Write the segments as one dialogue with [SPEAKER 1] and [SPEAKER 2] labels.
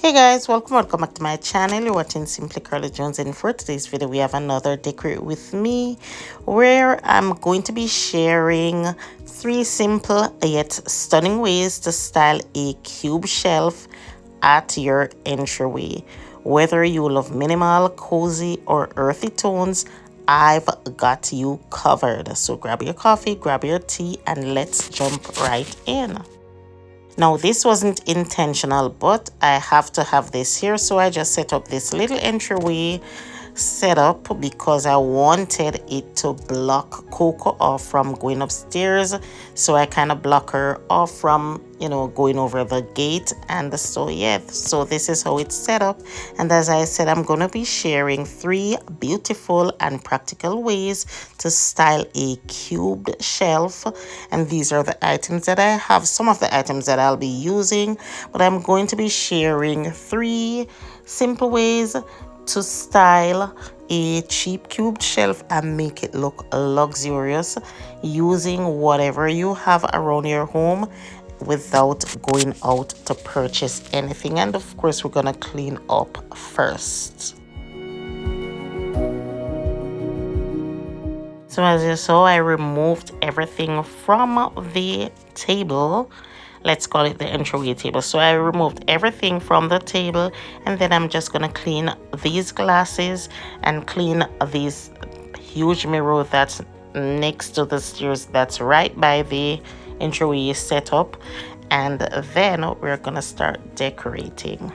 [SPEAKER 1] Hey guys, welcome back to my channel. You're watching Simply Karla Jones, and for today's video we have another Decorate with me where I'm going to be sharing 3 simple yet stunning ways to style a cube shelf at your entryway. Whether you love minimal, cozy or earthy tones, I've got you covered. So grab your coffee, grab your tea, and let's jump right in. Now this wasn't intentional, but I have to have this here, so I just set up this little entryway setup because I wanted it to block Coco off from going upstairs. So I kind of block her off from, going over the gate. And so yeah, so this is how it's set up. And as I said, I'm going to be sharing 3 beautiful and practical ways to style a cubed shelf. And these are the items that I have, some of the items that I'll be using, but I'm going to be sharing 3 simple ways to style a cheap cubed shelf and make it look luxurious using whatever you have around your home without going out to purchase anything. And of course, we're gonna clean up first. So as you saw, I removed everything from the table. Let's call it the entryway table. So I removed everything from the table, and then I'm just gonna clean these glasses and clean this huge mirror that's next to the stairs that's right by the entryway setup, and then we're gonna start decorating.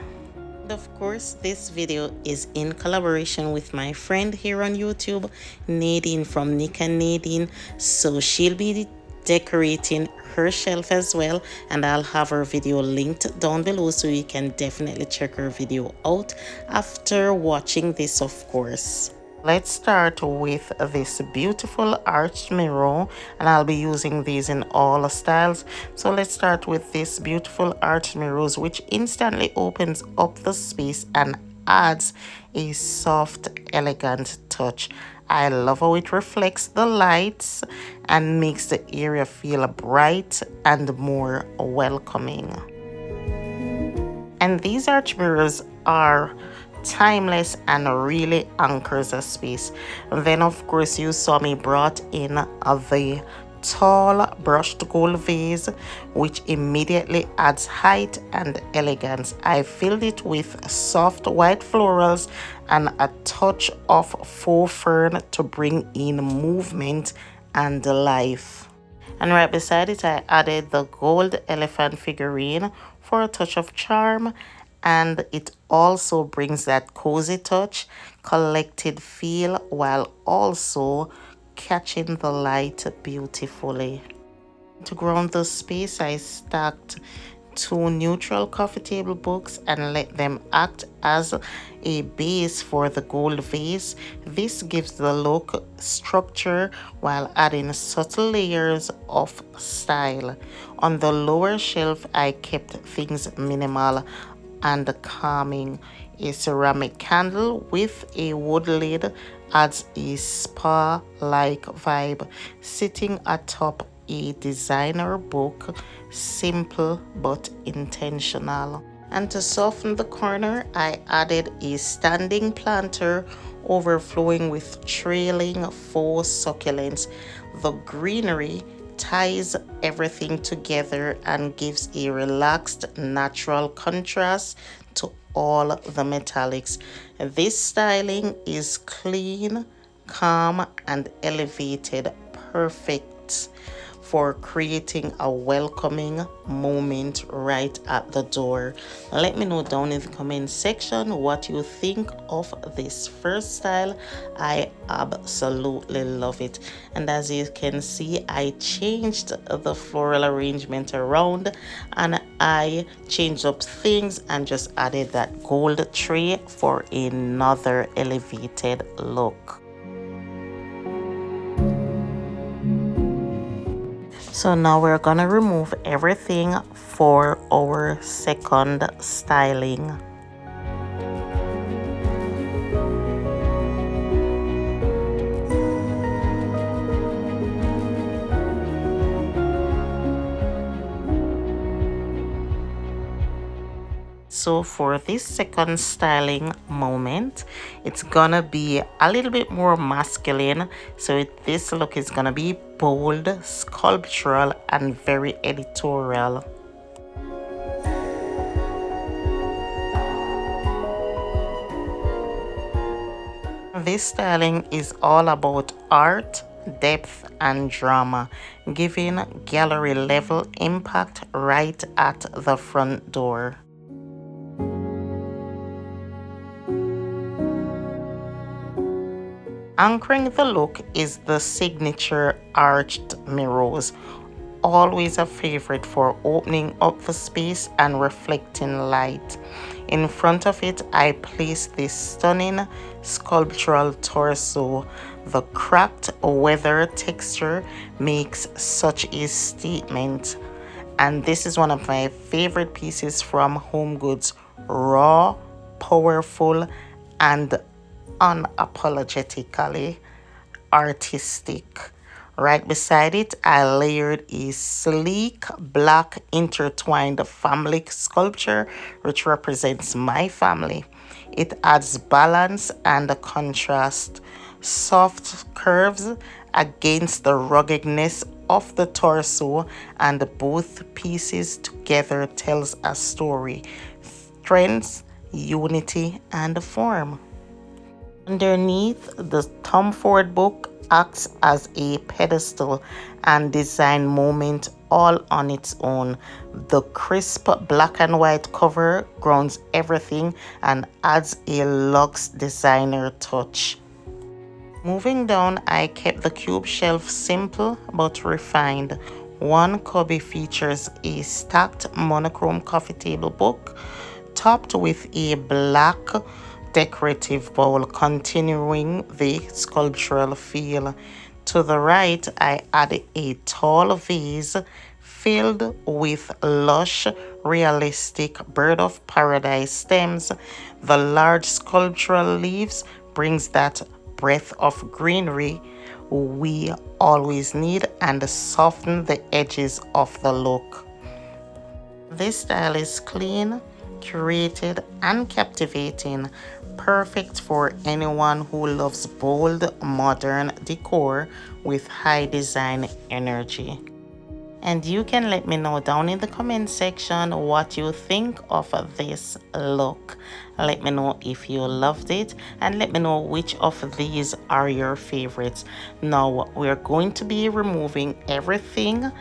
[SPEAKER 1] Of course, this video is in collaboration with my friend here on YouTube, Nadine from Nick and Nadine. So she'll be decorating her shelf as well, and I'll have her video linked down below, so you can definitely check her video out after watching this, of course. Let's start with this beautiful arched mirror, and I'll be using these in all styles. So let's start with this beautiful arched mirrors, which instantly opens up the space and adds a soft, elegant touch. I love how it reflects the lights and makes the area feel bright and more welcoming. And these arch mirrors are timeless and really anchors a space. And then of course you saw me brought in the tall brushed gold vase, which immediately adds height and elegance. I filled it with soft white florals and a touch of faux fern to bring in movement and life. And right beside it I added the gold elephant figurine for a touch of charm, and it also brings that cozy touch, collected feel, while also catching the light beautifully. To ground the space, I stacked 2 neutral coffee table books and let them act as a base for the gold vase. This gives the look structure while adding subtle layers of style. On the lower shelf, I kept things minimal and calming. A ceramic candle with a wood lid adds a spa-like vibe. Sitting atop a designer book, simple but intentional. And to soften the corner, I added a standing planter overflowing with trailing faux succulents. The greenery ties everything together and gives a relaxed, natural contrast to all the metallics. This styling is clean, calm, and elevated, perfect for creating a welcoming moment right at the door. Let me know down in the comment section what you think of this first style. I absolutely love it. And as you can see, I changed the floral arrangement around, and I changed up things and just added that gold tray for another elevated look. So now we're gonna remove everything for our second styling. So for this second styling moment, it's gonna be a little bit more masculine. So this look is gonna be bold, sculptural, and very editorial. This styling is all about art, depth, and drama, giving gallery level impact right at the front door. Anchoring the look is the signature arched mirrors, always a favorite for opening up the space and reflecting light. In front of it, I place this stunning sculptural torso. The cracked weather texture makes such a statement. And this is one of my favorite pieces from Home Goods. Raw, powerful, and unapologetically artistic. Right beside it, I layered a sleek black intertwined family sculpture, which represents my family. It adds balance and contrast. Soft curves against the ruggedness of the torso, and both pieces together tells a story. Strength, unity, and form. Underneath, the Tom Ford book acts as a pedestal and design moment all on its own. The crisp black and white cover grounds everything and adds a luxe designer touch. Moving down, I kept the cube shelf simple but refined. One cubby features a stacked monochrome coffee table book topped with a black decorative bowl, continuing the sculptural feel. To the right, I added a tall vase filled with lush, realistic bird of paradise stems. The large sculptural leaves brings that breath of greenery we always need and soften the edges of the look. This style is clean, curated, and captivating, perfect for anyone who loves bold, modern decor with high design energy. And you can let me know down in the comment section what you think of this look. Let me know if you loved it and let me know which of these are your favorites. Now we're going to be removing everything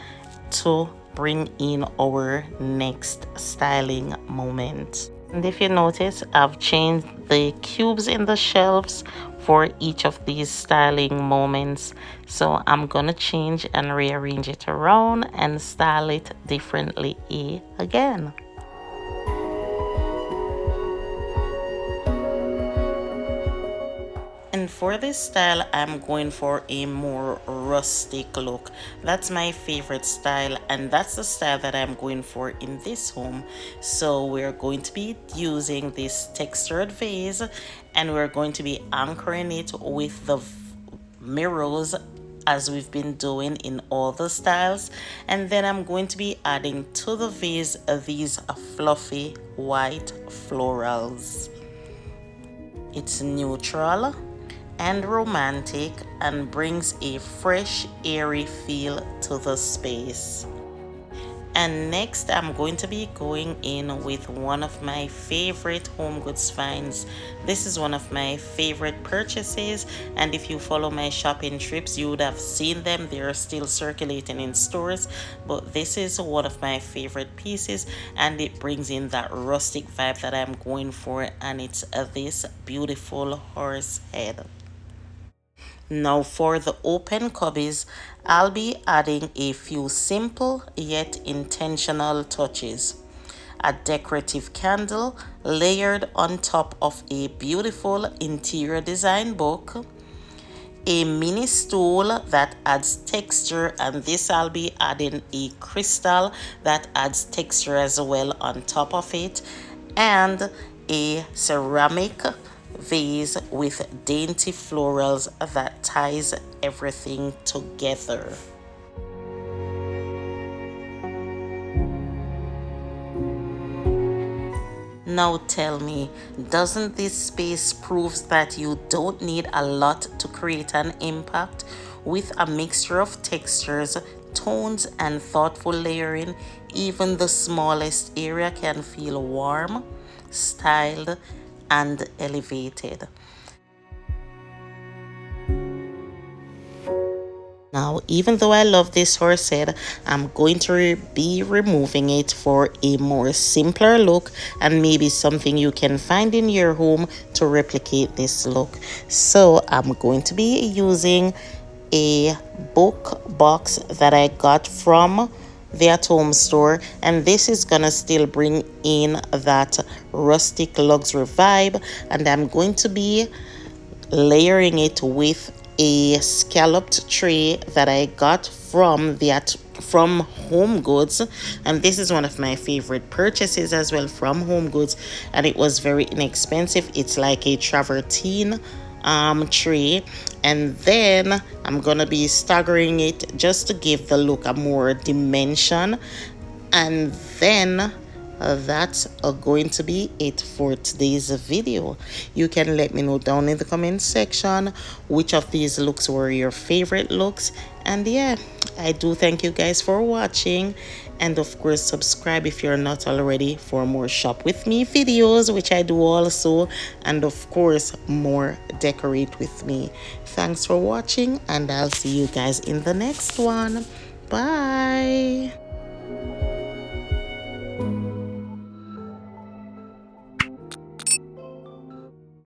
[SPEAKER 1] to bring in our next styling moment. And if you notice, I've changed the cubes in the shelves for each of these styling moments. So I'm gonna change and rearrange it around and style it differently again. And for this style, I'm going for a more rustic look. That's my favorite style, and that's the style that I'm going for in this home. So we're going to be using this textured vase, and we're going to be anchoring it with the mirrors as we've been doing in all the styles. And then I'm going to be adding to the vase these fluffy white florals. It's neutral and romantic and brings a fresh, airy feel to the space. And next, I'm going to be going in with one of my favorite home goods finds. This is one of my favorite purchases, and if you follow my shopping trips, you would have seen them. They're still circulating in stores, but this is one of my favorite pieces, and it brings in that rustic vibe that I'm going for, and it's this beautiful horse head. Now for the open cubbies, I'll be adding a few simple yet intentional touches. A decorative candle layered on top of a beautiful interior design book, a mini stool that adds texture, and this I'll be adding a crystal that adds texture as well on top of it, and a ceramic vase with dainty florals that ties everything together. Now tell me, doesn't this space proves that you don't need a lot to create an impact? With a mixture of textures, tones, and thoughtful layering, even the smallest area can feel warm, styled, and elevated. Now, even though I love this horse head, I'm going to be removing it for a more simpler look and maybe something you can find in your home to replicate this look. So I'm going to be using a book box that I got from the at home store, and this is gonna still bring in that rustic luxury vibe, and I'm going to be layering it with a scalloped tray that I got from Home Goods, and this is one of my favorite purchases as well from Home Goods, and it was very inexpensive. It's like a travertine tray, and then I'm gonna be staggering it just to give the look a more dimension, and then that's going to be it for today's video. You can let me know down in the comment section which of these looks were your favorite looks, and yeah, I do thank you guys for watching, and of course subscribe if you're not already for more shop with me videos, which I do also, and of course more decorate with me. Thanks for watching, and I'll see you guys in the next one. Bye.